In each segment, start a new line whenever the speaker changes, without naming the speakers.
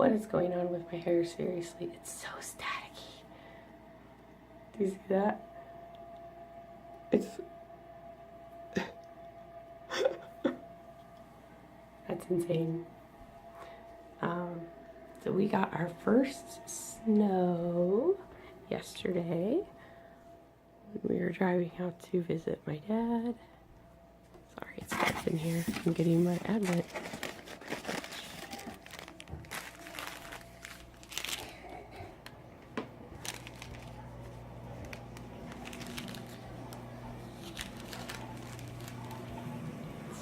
what is going on with my hair, seriously. It's so staticky. Do you see that? It's... That's insane. So we got our first snow yesterday. We were driving out to visit my dad. Sorry, it's dark in here. I'm getting my Advent.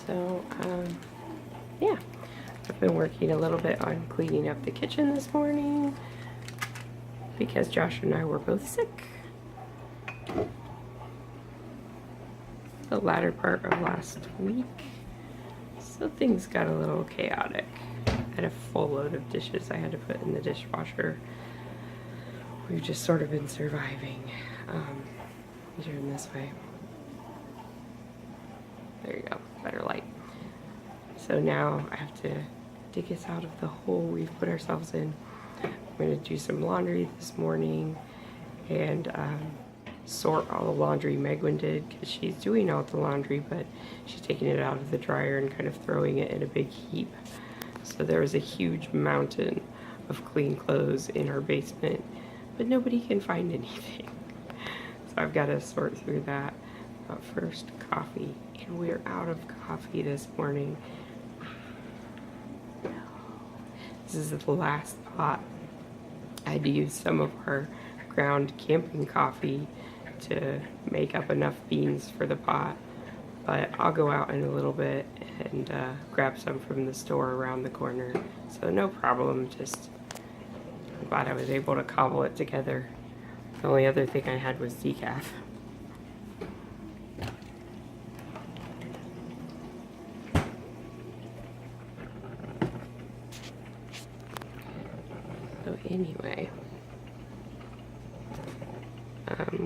So, yeah. I've been working a little bit on cleaning up the kitchen this morning because Josh and I were both sick. The latter part of last week, so things got a little chaotic. I had a full load of dishes I had to put in the dishwasher. We've just sort of been surviving. Turn this way. There you go, better light. So now I have to dig us out of the hole we've put ourselves in. I'm going to do some laundry this morning and sort all the laundry Megwin did, because she's doing all the laundry, but she's taking it out of the dryer and kind of throwing it in a big heap. So there was a huge mountain of clean clothes in our basement, but nobody can find anything. So I've got to sort through that. But first, coffee. And we're out of coffee this morning. This is the last pot. I had to use some of our ground camping coffee to make up enough beans for the pot, but I'll go out in a little bit and grab some from the store around the corner, so no problem. Just I'm glad I was able to cobble it together. The only other thing I had was decaf. So anyway,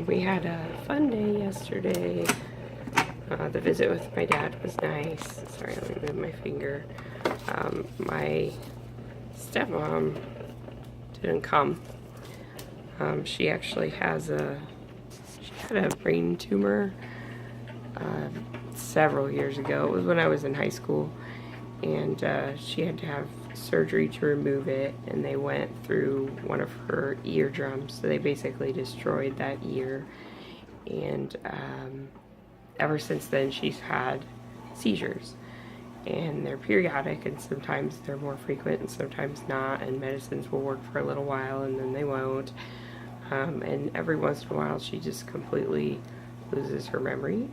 we had a fun day yesterday. The visit with my dad was nice. Sorry, let me move my finger. My stepmom didn't come. She actually had a brain tumor several years ago. It was when I was in high school, and she had to have surgery to remove it, and they went through one of her eardrums, so they basically destroyed that ear. And ever since then she's had seizures, and they're periodic, and sometimes they're more frequent and sometimes not, and medicines will work for a little while and then they won't. And every once in a while she just completely loses her memory.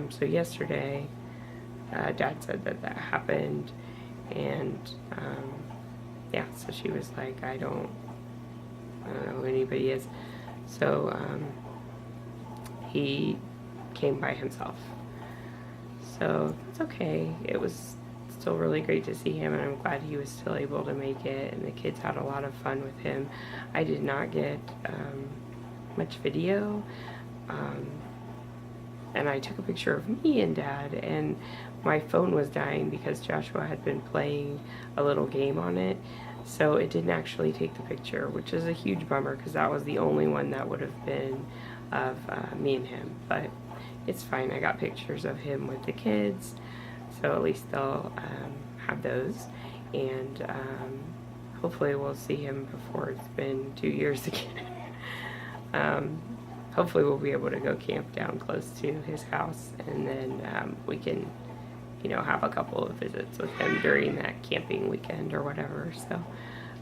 So yesterday Dad said that happened, and yeah, so she was like, I don't know who anybody is. So he came by himself. So it's okay. It was still really great to see him, and I'm glad he was still able to make it, and the kids had a lot of fun with him. I did not get much video, and I took a picture of me and Dad, and my phone was dying because Joshua had been playing a little game on it, so it didn't actually take the picture, which is a huge bummer because that was the only one that would have been of me and him. But it's fine. I got pictures of him with the kids, so at least they'll have those, and hopefully we'll see him before it's been 2 years again. Hopefully we'll be able to go camp down close to his house, and then we can, you know, have a couple of visits with him during that camping weekend or whatever. So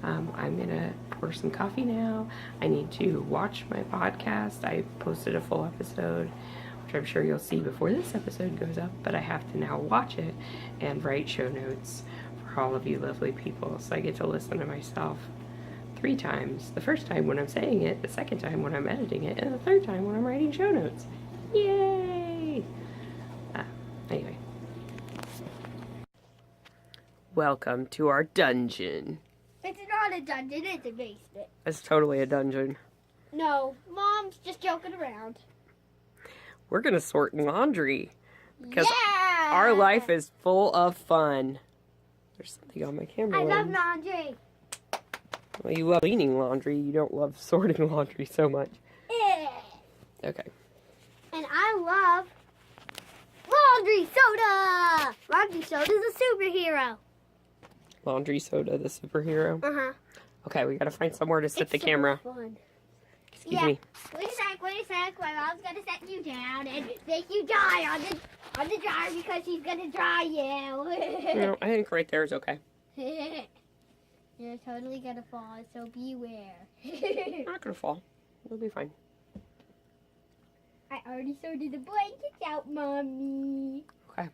I'm gonna pour some coffee now. I need to watch my podcast. I posted a full episode, which I'm sure you'll see before this episode goes up, but I have to now watch it and write show notes for all of you lovely people. So I get to listen to myself 3 times. The first time when I'm saying it, the second time when I'm editing it, and the third time when I'm writing show notes. Yay! Anyway. Welcome to our dungeon.
It's not a dungeon, it's a basement.
It's totally a dungeon.
No, Mom's just joking around.
We're gonna sort laundry because
yeah!
our life is full of fun. There's something on my camera.
I love laundry.
Well, you love cleaning laundry. You don't love sorting laundry so much. Okay.
And I love laundry soda. Laundry soda's a superhero.
Laundry soda, the superhero.
Uh-huh.
Okay, we gotta find somewhere to set the
so
camera.
Fun.
Excuse me.
Wait a sec. My mom's gonna set you down and make you dry on the dryer because she's gonna dry you.
No, I think right there is okay.
You're totally gonna fall, so beware.
I'm not gonna fall. It'll be fine.
I already sorted the blankets out, Mommy.
Okay.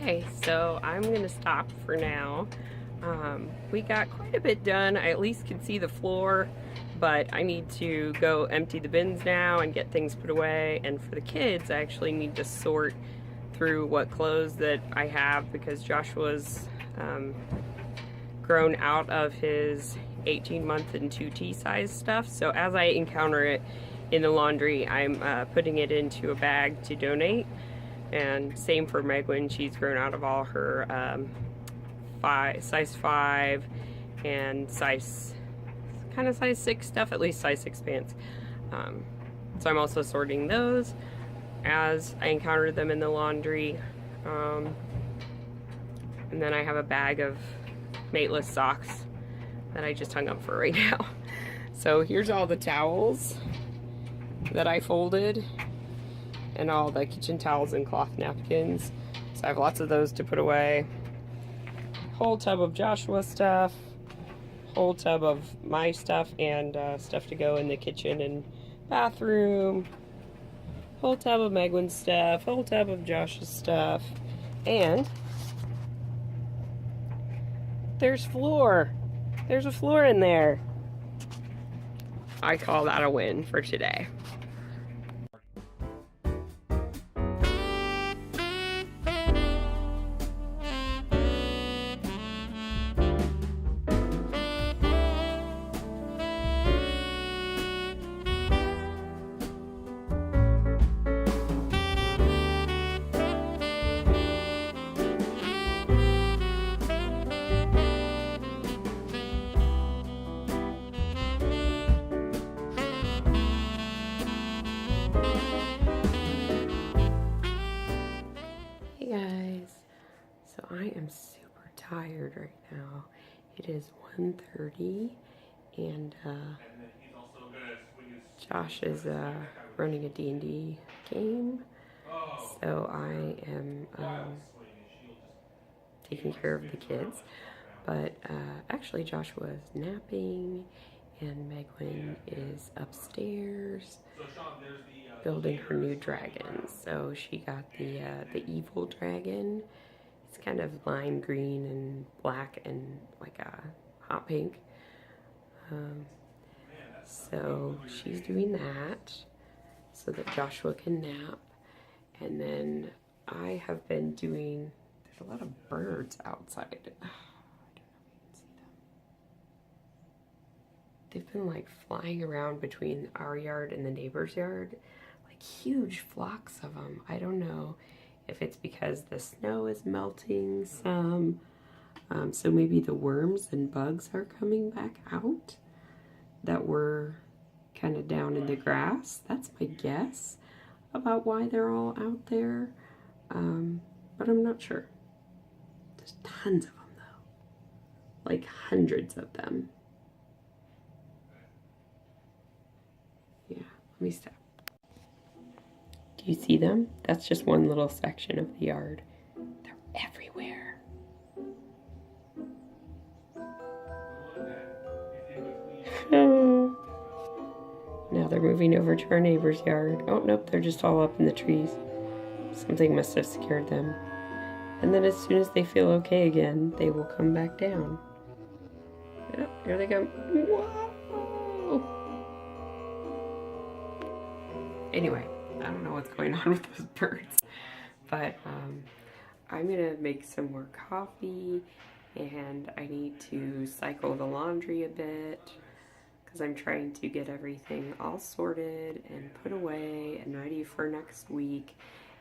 Okay, so I'm gonna stop for now. We got quite a bit done. I at least can see the floor, but I need to go empty the bins now and get things put away. And for the kids, I actually need to sort through what clothes that I have because Joshua's grown out of his 18-month and 2T size stuff. So as I encounter it in the laundry, I'm putting it into a bag to donate. And same for Megwin. She's grown out of all her size 5 and size 6 stuff, at least size 6 pants. So I'm also sorting those as I encounter them in the laundry. And then I have a bag of mateless socks that I just hung up for right now. So here's all the towels that I folded and all the kitchen towels and cloth napkins. So I have lots of those to put away. Whole tub of Joshua stuff, whole tub of my stuff and stuff to go in the kitchen and bathroom, whole tub of Megwin's stuff, whole tub of Josh's stuff, and there's floor. There's a floor in there. I call that a win for today. Hey guys, so I am super tired right now. It is 1:30 and Josh is running a D&D game, so I am taking care of the kids, but actually Joshua is napping and Megwin is upstairs building her new dragon. So she got the evil dragon. It's kind of lime green and black and like a hot pink. So she's doing that so that Joshua can nap. And then I have been doing, there's a lot of birds outside. I don't know if you can see them. They've been like flying around between our yard and the neighbor's yard, like huge flocks of them. I don't know if it's because the snow is melting some, so maybe the worms and bugs are coming back out that were kind of down in the grass. That's my guess about why they're all out there, but I'm not sure. There's tons of them though, like hundreds of them. Yeah, let me stop. Do you see them? That's just one little section of the yard. They're everywhere. Now they're moving over to our neighbor's yard. Oh, nope, they're just all up in the trees. Something must have scared them. And then as soon as they feel okay again, they will come back down. Yep, here they come. Whoa! Anyway, I don't know what's going on with those birds, but I'm gonna make some more coffee, and I need to cycle the laundry a bit because I'm trying to get everything all sorted and put away and ready for next week,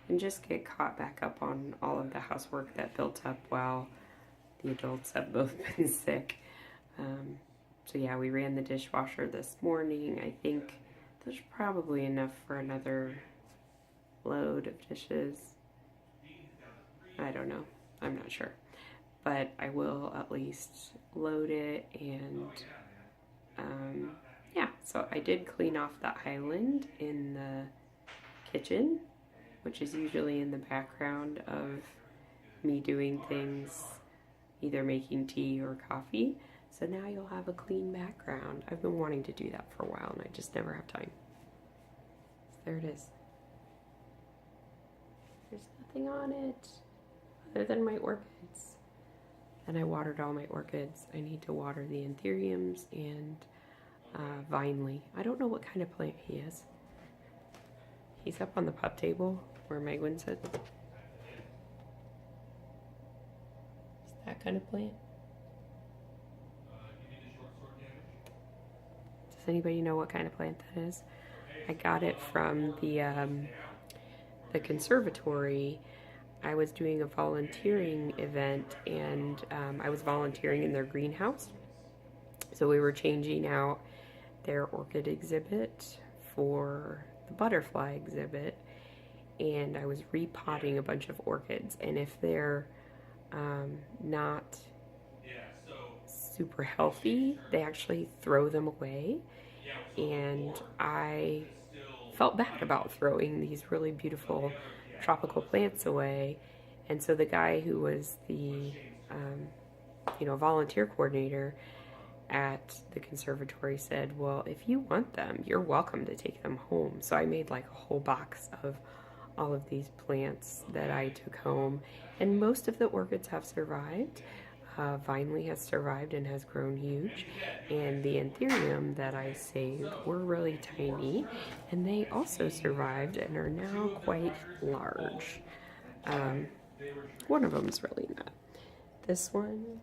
and just get caught back up on all of the housework that built up while the adults have both been sick. So yeah, we ran the dishwasher this morning. I think there's probably enough for another load of dishes. I don't know. I'm not sure. But I will at least load it, and yeah, so I did clean off the island in the kitchen, which is usually in the background of me doing things, either making tea or coffee. So now you'll have a clean background. I've been wanting to do that for a while and I just never have time. So there it is. There's nothing on it other than my orchids. And I watered all my orchids. I need to water the anthuriums and Vinely. I don't know what kind of plant he is. He's up on the pup table where Megwin sits. Is that kind of plant? Does anybody know what kind of plant that is? I got it from the conservatory. I was doing a volunteering event, and I was volunteering in their greenhouse. So we were changing out their orchid exhibit for the butterfly exhibit, and I was repotting a bunch of orchids. And if they're not super healthy, they actually throw them away. And I felt bad about throwing these really beautiful tropical plants away. And so the guy who was the volunteer coordinator at the conservatory said, well, if you want them, you're welcome to take them home. So I made like a whole box of all of these plants that I took home, and most of the orchids have survived. Vinely has survived and has grown huge, and the anthurium that I saved were really tiny, and they also survived and are now quite large. One of them is really not. This one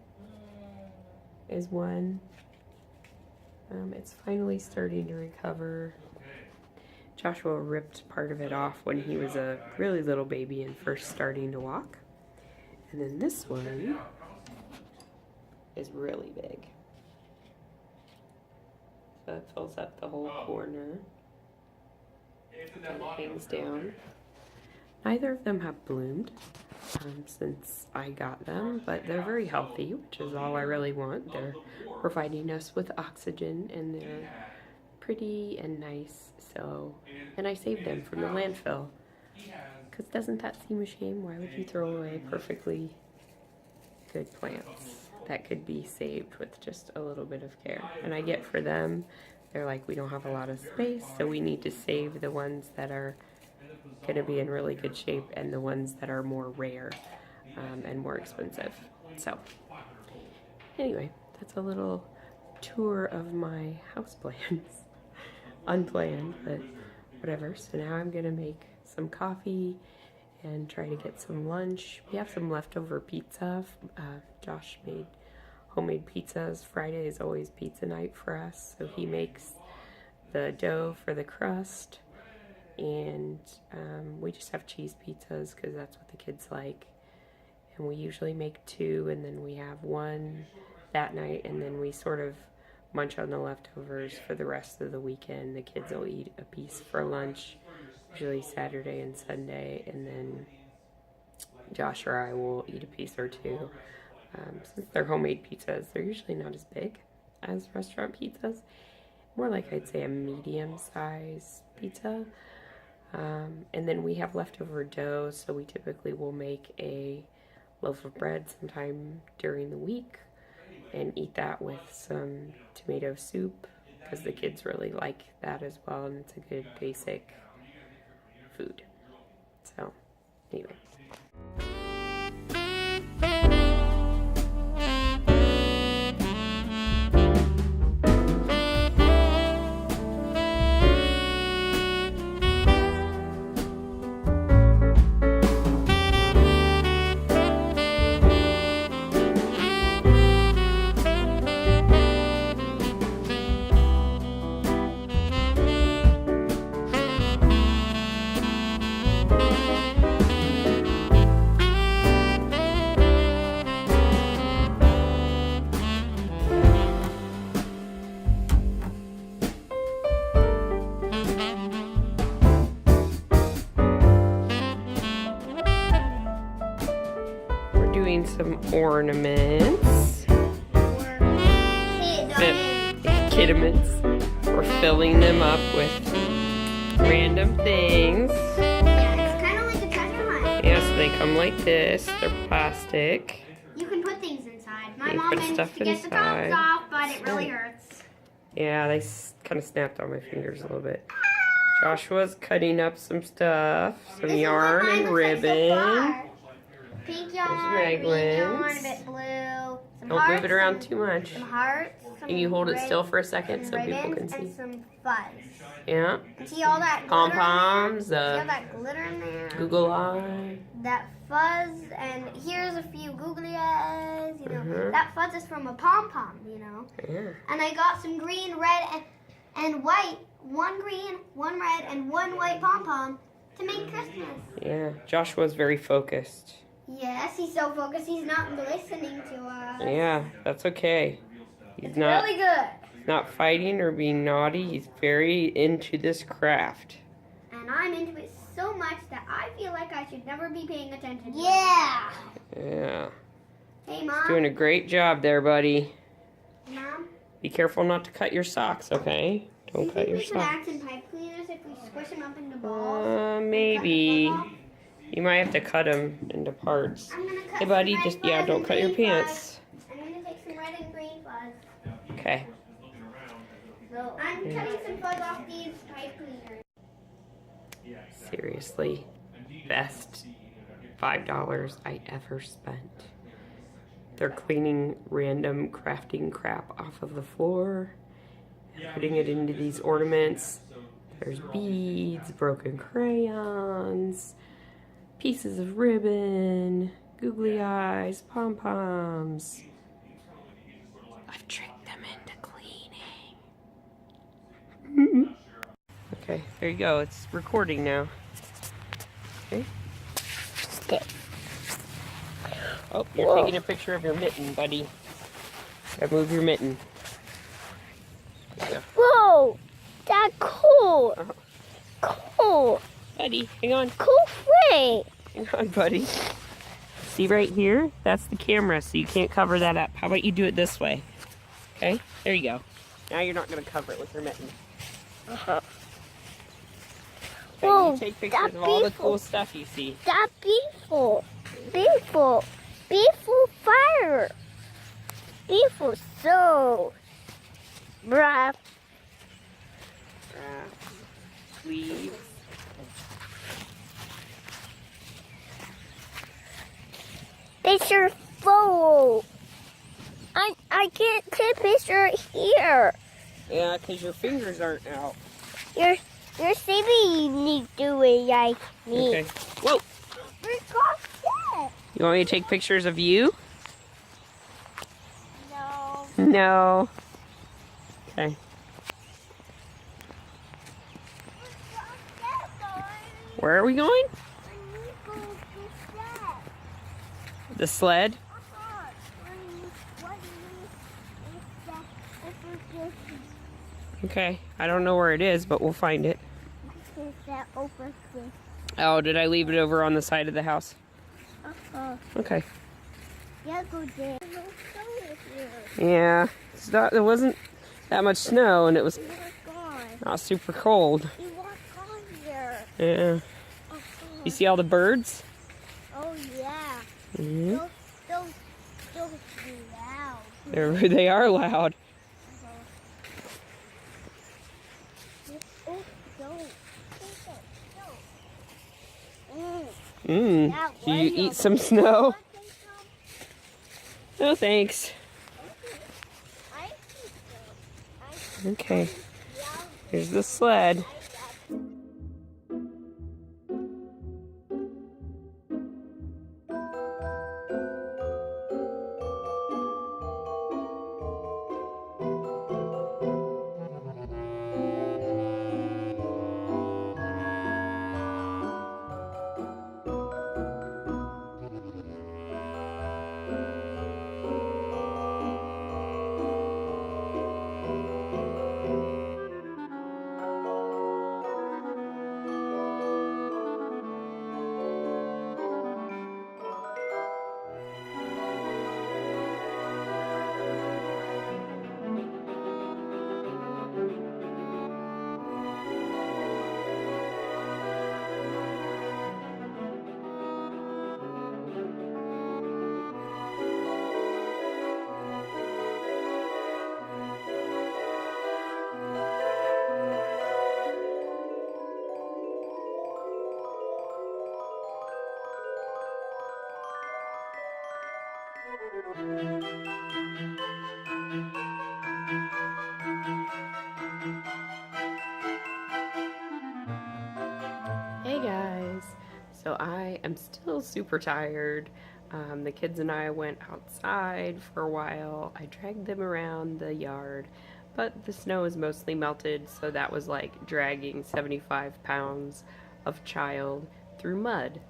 is one. It's finally starting to recover. Joshua ripped part of it off when he was a really little baby and first starting to walk. And then this one is really big. So it fills up the whole corner and hangs down. Neither of them have bloomed since I got them, but they're very healthy, which is all I really want. They're providing us with oxygen, and they're pretty and nice. So, and I saved them from the landfill, because doesn't that seem a shame? Why would you throw away perfectly good plants that could be saved with just a little bit of care? And I get for them, they're like, we don't have a lot of space, so we need to save the ones that are going to be in really good shape and the ones that are more rare and more expensive. So anyway, that's a little tour of my house plans. Unplanned, but whatever. So now I'm going to make some coffee and try to get some lunch. We have some leftover pizza. Josh made homemade pizzas. Friday is always pizza night for us, so he makes the dough for the crust, and we just have cheese pizzas because that's what the kids like. And we usually make 2, and then we have 1 that night, and then we sort of munch on the leftovers for the rest of the weekend. The kids will eat a piece for lunch, usually Saturday and Sunday, and then Josh or I will eat a piece or 2. Since they're homemade pizzas, they're usually not as big as restaurant pizzas. More like, I'd say, a medium-sized pizza. And then we have leftover dough, so we typically will make a loaf of bread sometime during the week and eat that with some tomato soup, because the kids really like that as well, and it's a good basic food. So, anyway. Doing some ornaments. Kiddaments. We're filling them up with random things.
Yeah, it's kind of like a treasure hunt.
Yeah, so they come like this. They're plastic.
You can put things inside. My
You
mom
put
managed
stuff
to get the tops
inside.
off, but it really hurts.
Yeah, they kind of snapped on my fingers a little bit. Joshua's cutting up some stuff, some
This is
yarn
what mine
and
looks like so
ribbon.
far. pink yarn, green yarn, a bit blue, some
Don't
hearts,
move it around too much.
some hearts, some
And you hold it
red-
still for a second so
some
people can
ribbons,
see.
and some fuzz.
Yeah.
See all that glitter
Pom-poms,
in there? See all that glitter in there?
Google eye.
That fuzz, and here's a few googly eyes, you know.
Mhm.
That fuzz is from a pom-pom, you know.
Yeah.
And I got some green, red, and white. One green, one red, and one white pom-pom to make Christmas.
Yeah. Joshua's very focused.
Yes, he's so focused he's not listening to us.
Yeah, that's okay. He's
It's
not
really good.
not fighting or being naughty. He's very into this craft.
And I'm into it so much that I feel like I should never be paying attention. Yeah.
Yeah.
Hey, Mom.
Doing a great job there, buddy.
Mom.
Be careful not to cut your socks, okay? Don't cut your
We should
socks.
act in pipe cleaners if we squish them up into balls.
Maybe. You might have to cut them into parts.
I'm gonna cut
Hey, buddy,
some red
just, yeah,
fuzz
don't
and
cut your
green fuzz.
pants.
I'm gonna take some red and green fuzz.
Okay.
So I'm cutting some fuzz off these pipe cleaners.
Seriously. Best $5 I ever spent. They're cleaning random crafting crap off of the floor, and putting it into these ornaments. There's beads, broken crayons, pieces of ribbon, googly eyes, pom-poms. I've tricked them into cleaning. Okay, there you go. It's recording now. Okay. Oh, you're taking a picture of your mitten, buddy. Gotta move your mitten. There you go.
Whoa, that's cool. Cool.
Buddy, hang on.
Cool frame.
Hang on, buddy. See right here? That's the camera, so you can't cover that up. How about you do it this way? Okay, there you go. Now you're not gonna cover it with your mitten. Okay,
Whoa,
you take pictures
that's
of all the
beautiful.
cool stuff you see.
That's beautiful. Beautiful. Beautiful fire. Beautiful soul. Breath.
Sleeves.
Picture full. I can't take picture here.
Yeah, because your fingers aren't out.
You're saving me doing like me.
Okay. Whoa! You want me to take pictures of you?
No.
No. Okay. Where are we going? The sled? Okay. I don't know where it is, but we'll find it. Oh, did I leave it over on the side of the house? Okay. Yeah. It's not, there wasn't that much snow, and it was not super cold. Yeah. You see all the birds?
Oh yeah.
Mm-hmm.
Those be loud.
They are loud. Do you eat some snow? No, thanks. Okay. Here's the sled. Hey guys, so I am still super tired. The kids and I went outside for a while. I dragged them around the yard, but the snow is mostly melted, so that was like dragging 75 pounds of child through mud.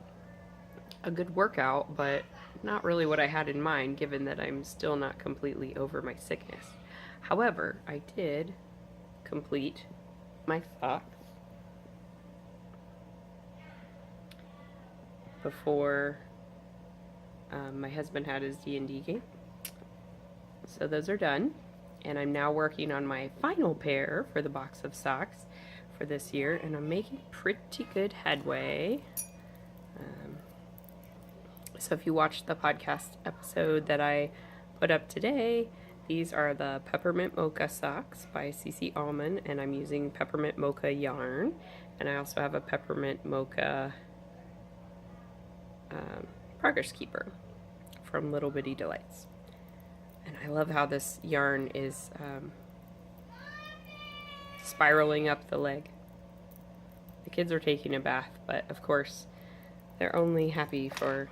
A good workout, but not really what I had in mind given that I'm still not completely over my sickness. However, I did complete my socks before my husband had his D&D game. So those are done. And I'm now working on my final pair for the box of socks for this year. And I'm making pretty good headway. So if you watched the podcast episode that I put up today, these are the Peppermint Mocha socks by CC Almond. And I'm using Peppermint Mocha yarn. And I also have a Peppermint Mocha Progress Keeper from Little Bitty Delights. And I love how this yarn is spiraling up the leg. The kids are taking a bath, but of course they're only happy for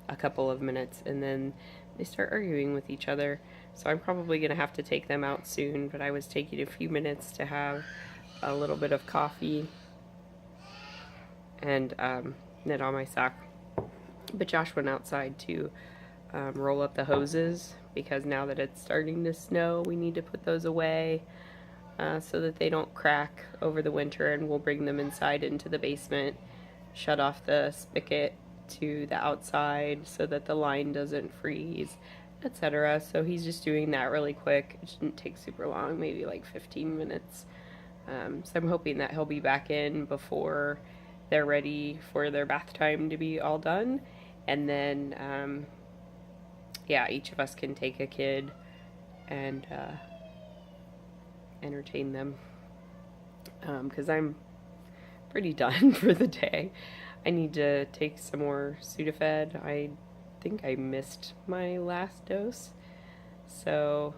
a couple of minutes and then they start arguing with each other. So I'm probably going to have to take them out soon, but I was taking a few minutes to have a little bit of coffee and knit on my sock. But Josh went outside to roll up the hoses because now that it's starting to snow, we need to put those away so that they don't crack over the winter, and we'll bring them inside into the basement, shut off the spigot to the outside so that the line doesn't freeze, etc. So he's just doing that really quick. It didn't take super long, maybe like 15 minutes. So I'm hoping that he'll be back in before they're ready for their bath time to be all done. And then, yeah, each of us can take a kid and entertain them. Because I'm pretty done for the day. I need to take some more Sudafed. I think I missed my last dose. So,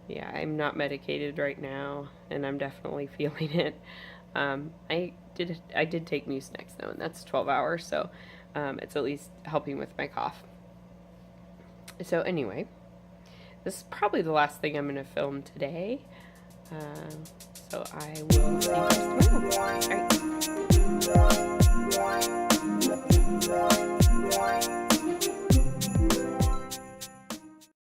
yeah, I'm not medicated right now, and I'm definitely feeling it. I did take Mucinex though, and that's 12 hours, so it's at least helping with my cough. So anyway, this is probably the last thing I'm going to film today. So I will see you guys tomorrow. All right.